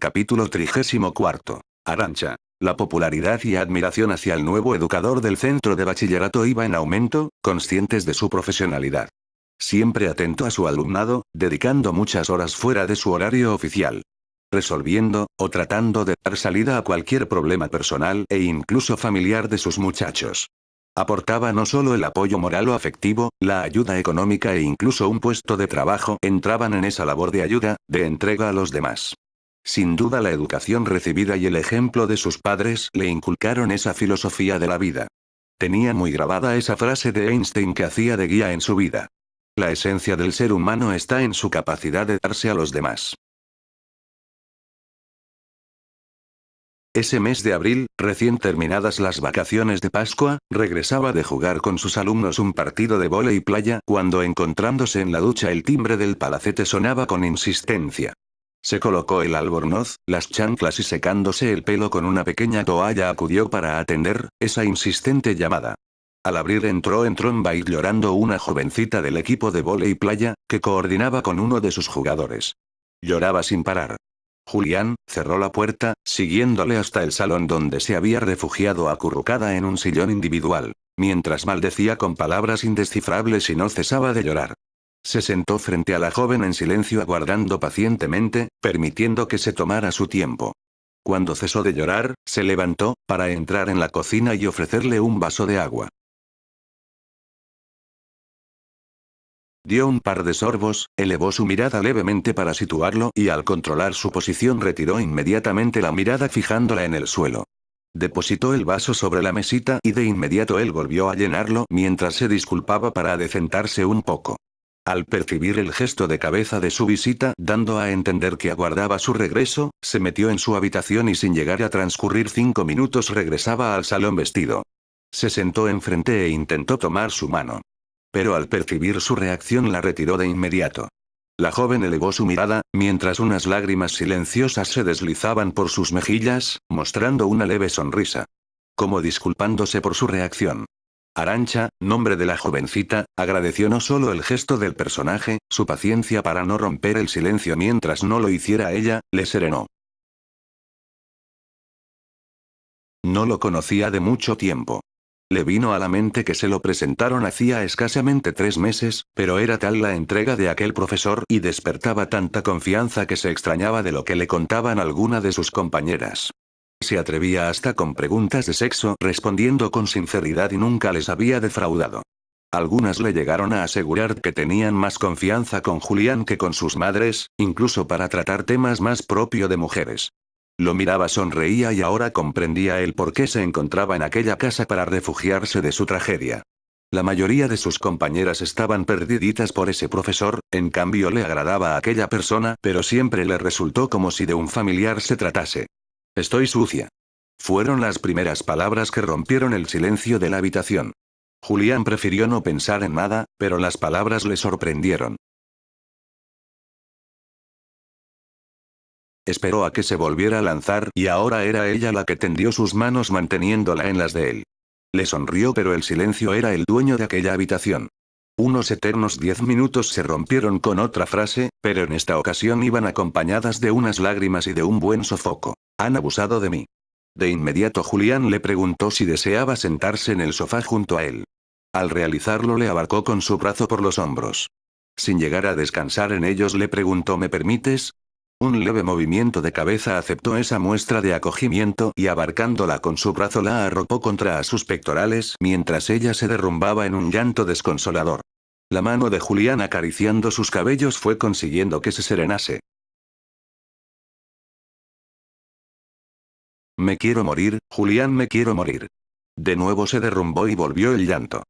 Capítulo 34. Arantxa. La popularidad y admiración hacia el nuevo educador del centro de bachillerato iba en aumento, conscientes de su profesionalidad. Siempre atento a su alumnado, dedicando muchas horas fuera de su horario oficial. Resolviendo, o tratando de dar salida a cualquier problema personal e incluso familiar de sus muchachos. Aportaba no solo el apoyo moral o afectivo, la ayuda económica e incluso un puesto de trabajo entraban en esa labor de ayuda, de entrega a los demás. Sin duda la educación recibida y el ejemplo de sus padres le inculcaron esa filosofía de la vida. Tenía muy grabada esa frase de Einstein que hacía de guía en su vida. La esencia del ser humano está en su capacidad de darse a los demás. Ese mes de abril, recién terminadas las vacaciones de Pascua, regresaba de jugar con sus alumnos un partido de vóley playa cuando encontrándose en la ducha el timbre del palacete sonaba con insistencia. Se colocó el albornoz, las chanclas y secándose el pelo con una pequeña toalla acudió para atender esa insistente llamada. Al abrir entró en tromba y llorando una jovencita del equipo de vóley playa, que coordinaba con uno de sus jugadores. Lloraba sin parar. Julián cerró la puerta, siguiéndole hasta el salón donde se había refugiado acurrucada en un sillón individual, mientras maldecía con palabras indescifrables y no cesaba de llorar. Se sentó frente a la joven en silencio aguardando pacientemente, permitiendo que se tomara su tiempo. Cuando cesó de llorar, se levantó, para entrar en la cocina y ofrecerle un vaso de agua. Dio un par de sorbos, elevó su mirada levemente para situarlo y al controlar su posición retiró inmediatamente la mirada fijándola en el suelo. Depositó el vaso sobre la mesita y de inmediato él volvió a llenarlo mientras se disculpaba para adecentarse un poco. Al percibir el gesto de cabeza de su visita, dando a entender que aguardaba su regreso, se metió en su habitación y sin llegar a transcurrir 5 minutos regresaba al salón vestido. Se sentó enfrente e intentó tomar su mano. Pero al percibir su reacción la retiró de inmediato. La joven elevó su mirada, mientras unas lágrimas silenciosas se deslizaban por sus mejillas, mostrando una leve sonrisa. Como disculpándose por su reacción. Arantxa, nombre de la jovencita, agradeció no solo el gesto del personaje, su paciencia para no romper el silencio mientras no lo hiciera ella, le serenó. No lo conocía de mucho tiempo. Le vino a la mente que se lo presentaron hacía escasamente 3 meses, pero era tal la entrega de aquel profesor y despertaba tanta confianza que se extrañaba de lo que le contaban alguna de sus compañeras. Se atrevía hasta con preguntas de sexo, respondiendo con sinceridad y nunca les había defraudado. Algunas le llegaron a asegurar que tenían más confianza con Julián que con sus madres, incluso para tratar temas más propio de mujeres. Lo miraba, sonreía y ahora comprendía el por qué se encontraba en aquella casa para refugiarse de su tragedia. La mayoría de sus compañeras estaban perdiditas por ese profesor, en cambio le agradaba a aquella persona, pero siempre le resultó como si de un familiar se tratase. Estoy sucia. Fueron las primeras palabras que rompieron el silencio de la habitación. Julián prefirió no pensar en nada, pero las palabras le sorprendieron. Esperó a que se volviera a lanzar y ahora era ella la que tendió sus manos manteniéndola en las de él. Le sonrió, pero el silencio era el dueño de aquella habitación. Unos eternos 10 minutos se rompieron con otra frase, pero en esta ocasión iban acompañadas de unas lágrimas y de un buen sofoco. Han abusado de mí. De inmediato Julián le preguntó si deseaba sentarse en el sofá junto a él. Al realizarlo le abarcó con su brazo por los hombros. Sin llegar a descansar en ellos le preguntó ¿me permites? Un leve movimiento de cabeza aceptó esa muestra de acogimiento y abarcándola con su brazo la arropó contra sus pectorales mientras ella se derrumbaba en un llanto desconsolador. La mano de Julián acariciando sus cabellos fue consiguiendo que se serenase. Me quiero morir, Julián, me quiero morir. De nuevo se derrumbó y volvió el llanto.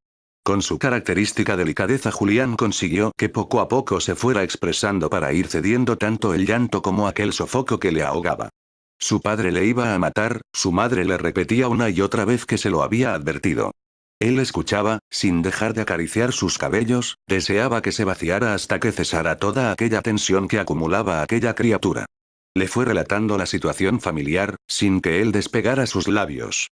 Con su característica delicadeza Julián consiguió que poco a poco se fuera expresando para ir cediendo tanto el llanto como aquel sofoco que le ahogaba. Su padre le iba a matar, su madre le repetía una y otra vez que se lo había advertido. Él escuchaba, sin dejar de acariciar sus cabellos, deseaba que se vaciara hasta que cesara toda aquella tensión que acumulaba aquella criatura. Le fue relatando la situación familiar, sin que él despegara sus labios.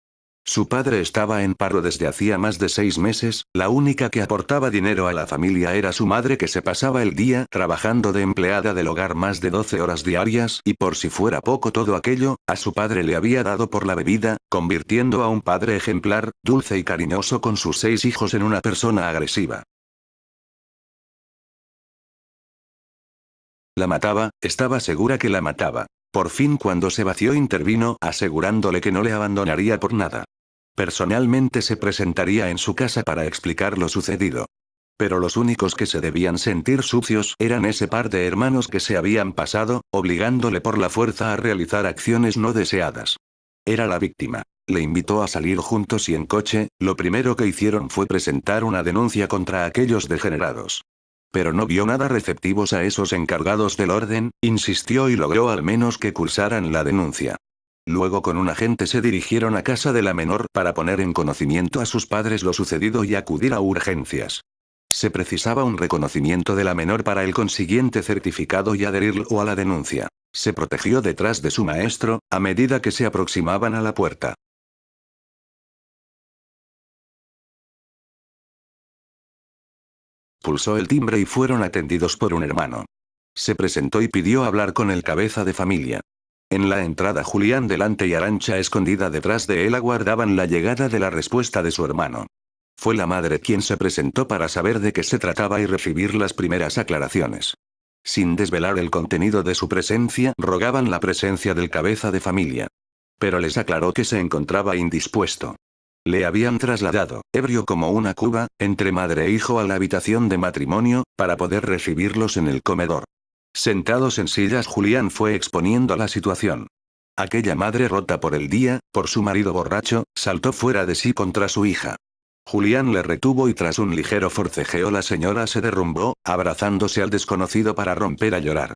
Su padre estaba en paro desde hacía más de 6 meses, la única que aportaba dinero a la familia era su madre que se pasaba el día trabajando de empleada del hogar más de 12 horas diarias y por si fuera poco todo aquello, a su padre le había dado por la bebida, convirtiendo a un padre ejemplar, dulce y cariñoso con sus 6 hijos en una persona agresiva. La mataba, estaba segura que la mataba. Por fin cuando se vació intervino, asegurándole que no le abandonaría por nada. Personalmente se presentaría en su casa para explicar lo sucedido. Pero los únicos que se debían sentir sucios eran ese par de hermanos que se habían pasado, obligándole por la fuerza a realizar acciones no deseadas. Era la víctima. Le invitó a salir juntos y en coche, lo primero que hicieron fue presentar una denuncia contra aquellos degenerados. Pero no vio nada receptivos a esos encargados del orden, insistió y logró al menos que cursaran la denuncia. Luego con un agente se dirigieron a casa de la menor para poner en conocimiento a sus padres lo sucedido y acudir a urgencias. Se precisaba un reconocimiento de la menor para el consiguiente certificado y adherirlo a la denuncia. Se protegió detrás de su maestro, a medida que se aproximaban a la puerta. Pulsó el timbre y fueron atendidos por un hermano. Se presentó y pidió hablar con el cabeza de familia. En la entrada Julián delante y Arantxa escondida detrás de él aguardaban la llegada de la respuesta de su hermano. Fue la madre quien se presentó para saber de qué se trataba y recibir las primeras aclaraciones. Sin desvelar el contenido de su presencia, rogaban la presencia del cabeza de familia. Pero les aclaró que se encontraba indispuesto. Le habían trasladado, ebrio como una cuba, entre madre e hijo a la habitación de matrimonio, para poder recibirlos en el comedor. Sentados en sillas Julián fue exponiendo la situación. Aquella madre rota por el día, por su marido borracho, saltó fuera de sí contra su hija. Julián le retuvo y tras un ligero forcejeo la señora se derrumbó, abrazándose al desconocido para romper a llorar.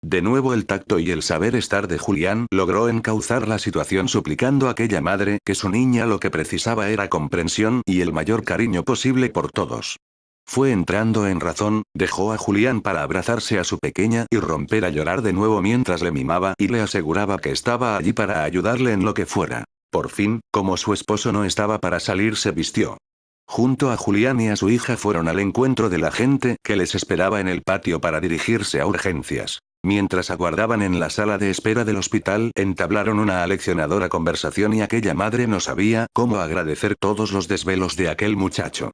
De nuevo el tacto y el saber estar de Julián logró encauzar la situación suplicando a aquella madre que su niña lo que precisaba era comprensión y el mayor cariño posible por todos. Fue entrando en razón, dejó a Julián para abrazarse a su pequeña y romper a llorar de nuevo mientras le mimaba y le aseguraba que estaba allí para ayudarle en lo que fuera. Por fin, como su esposo no estaba para salir se vistió. Junto a Julián y a su hija fueron al encuentro de la gente que les esperaba en el patio para dirigirse a urgencias. Mientras aguardaban en la sala de espera del hospital, entablaron una aleccionadora conversación y aquella madre no sabía cómo agradecer todos los desvelos de aquel muchacho.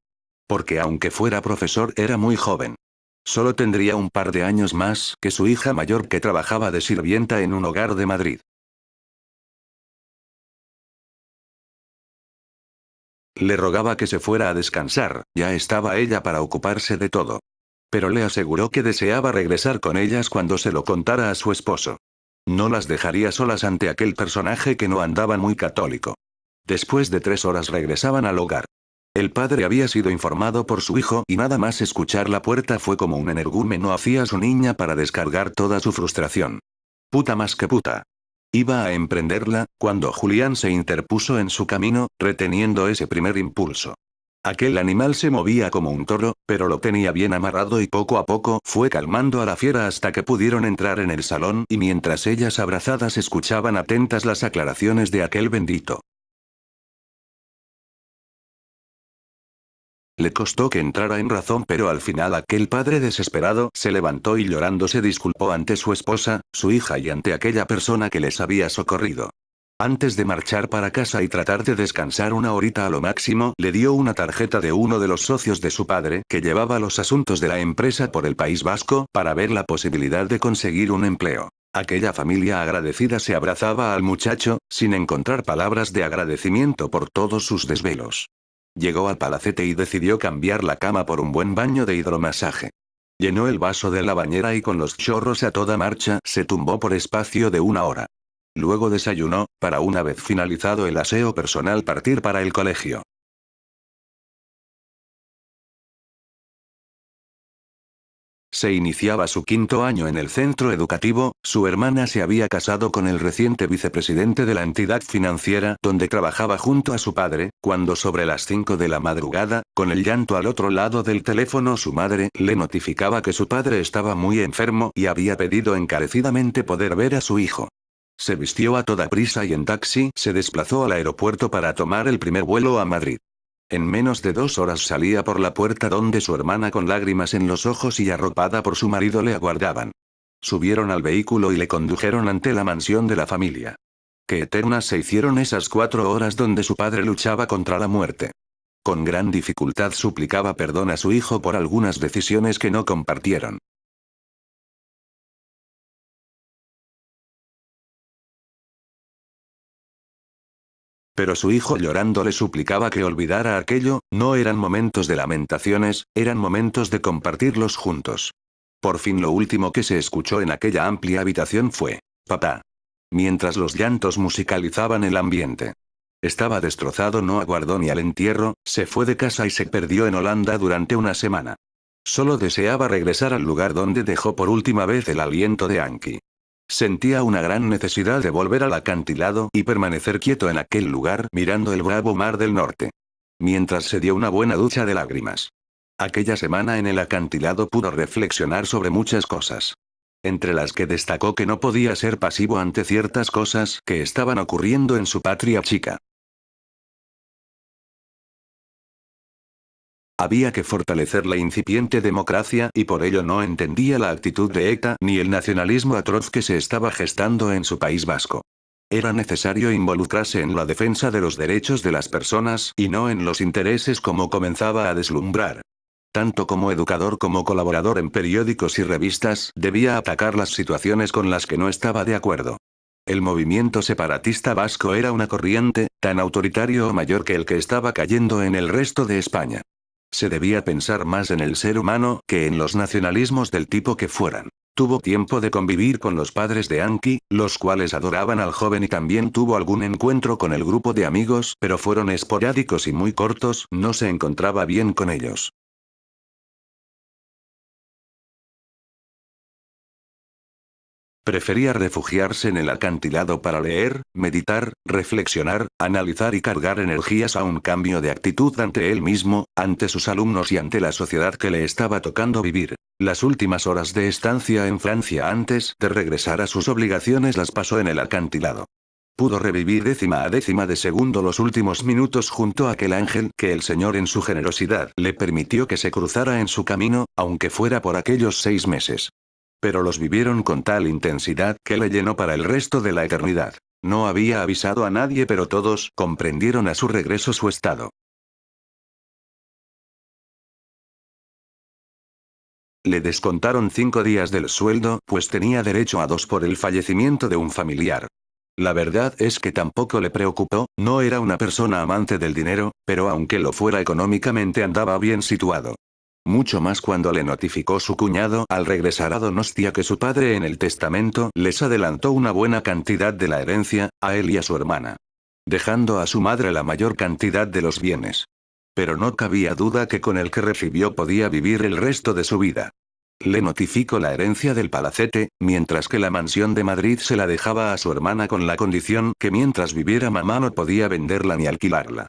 Porque aunque fuera profesor era muy joven. Solo tendría un par de años más que su hija mayor que trabajaba de sirvienta en un hogar de Madrid. Le rogaba que se fuera a descansar, ya estaba ella para ocuparse de todo. Pero le aseguró que deseaba regresar con ellas cuando se lo contara a su esposo. No las dejaría solas ante aquel personaje que no andaba muy católico. Después de 3 horas regresaban al hogar. El padre había sido informado por su hijo y nada más escuchar la puerta fue como un energúmeno hacia su niña para descargar toda su frustración. Puta más que puta. Iba a emprenderla, cuando Julián se interpuso en su camino, reteniendo ese primer impulso. Aquel animal se movía como un toro, pero lo tenía bien amarrado y poco a poco fue calmando a la fiera hasta que pudieron entrar en el salón y mientras ellas abrazadas escuchaban atentas las aclaraciones de aquel bendito. Le costó que entrara en razón, pero al final aquel padre desesperado se levantó y llorando se disculpó ante su esposa, su hija y ante aquella persona que les había socorrido. Antes de marchar para casa y tratar de descansar una horita a lo máximo, le dio una tarjeta de uno de los socios de su padre, que llevaba los asuntos de la empresa por el País Vasco, para ver la posibilidad de conseguir un empleo. Aquella familia agradecida se abrazaba al muchacho, sin encontrar palabras de agradecimiento por todos sus desvelos. Llegó al palacete y decidió cambiar la cama por un buen baño de hidromasaje. Llenó el vaso de la bañera y con los chorros a toda marcha se tumbó por espacio de 1 hora. Luego desayunó, para una vez finalizado el aseo personal partir para el colegio. Se iniciaba su 5.º año en el centro educativo, su hermana se había casado con el reciente vicepresidente de la entidad financiera donde trabajaba junto a su padre, cuando sobre las 5 de la madrugada, con el llanto al otro lado del teléfono su madre le notificaba que su padre estaba muy enfermo y había pedido encarecidamente poder ver a su hijo. Se vistió a toda prisa y en taxi se desplazó al aeropuerto para tomar el primer vuelo a Madrid. En menos de 2 horas salía por la puerta donde su hermana con lágrimas en los ojos y arropada por su marido le aguardaban. Subieron al vehículo y le condujeron ante la mansión de la familia. Qué eternas se hicieron esas 4 horas donde su padre luchaba contra la muerte. Con gran dificultad suplicaba perdón a su hijo por algunas decisiones que no compartieron. Pero su hijo llorando le suplicaba que olvidara aquello, no eran momentos de lamentaciones, eran momentos de compartirlos juntos. Por fin lo último que se escuchó en aquella amplia habitación fue, «Papá». Mientras los llantos musicalizaban el ambiente. Estaba destrozado, no aguardó ni al entierro, se fue de casa y se perdió en Holanda durante una semana. Solo deseaba regresar al lugar donde dejó por última vez el aliento de Anki. Sentía una gran necesidad de volver al acantilado y permanecer quieto en aquel lugar mirando el bravo mar del norte. Mientras se dio una buena ducha de lágrimas. Aquella semana en el acantilado pudo reflexionar sobre muchas cosas. Entre las que destacó que no podía ser pasivo ante ciertas cosas que estaban ocurriendo en su patria chica. Había que fortalecer la incipiente democracia y por ello no entendía la actitud de ETA ni el nacionalismo atroz que se estaba gestando en su país vasco. Era necesario involucrarse en la defensa de los derechos de las personas y no en los intereses como comenzaba a deslumbrar. Tanto como educador como colaborador en periódicos y revistas, debía atacar las situaciones con las que no estaba de acuerdo. El movimiento separatista vasco era una corriente, tan autoritario o mayor que el que estaba cayendo en el resto de España. Se debía pensar más en el ser humano que en los nacionalismos del tipo que fueran. Tuvo tiempo de convivir con los padres de Anki, los cuales adoraban al joven y también tuvo algún encuentro con el grupo de amigos, pero fueron esporádicos y muy cortos, no se encontraba bien con ellos. Prefería refugiarse en el acantilado para leer, meditar, reflexionar, analizar y cargar energías a un cambio de actitud ante él mismo, ante sus alumnos y ante la sociedad que le estaba tocando vivir. Las últimas horas de estancia en Francia antes de regresar a sus obligaciones las pasó en el acantilado. Pudo revivir décima a décima de segundo los últimos minutos junto a aquel ángel que el Señor en su generosidad le permitió que se cruzara en su camino, aunque fuera por aquellos 6 meses. Pero los vivieron con tal intensidad que le llenó para el resto de la eternidad. No había avisado a nadie, pero todos comprendieron a su regreso su estado. Le descontaron 5 días del sueldo, pues tenía derecho a 2 por el fallecimiento de un familiar. La verdad es que tampoco le preocupó, no era una persona amante del dinero, pero aunque lo fuera económicamente andaba bien situado. Mucho más cuando le notificó su cuñado al regresar a Donostia que su padre en el testamento les adelantó una buena cantidad de la herencia, a él y a su hermana. Dejando a su madre la mayor cantidad de los bienes. Pero no cabía duda que con el que recibió podía vivir el resto de su vida. Le notificó la herencia del palacete, mientras que la mansión de Madrid se la dejaba a su hermana con la condición que mientras viviera mamá no podía venderla ni alquilarla.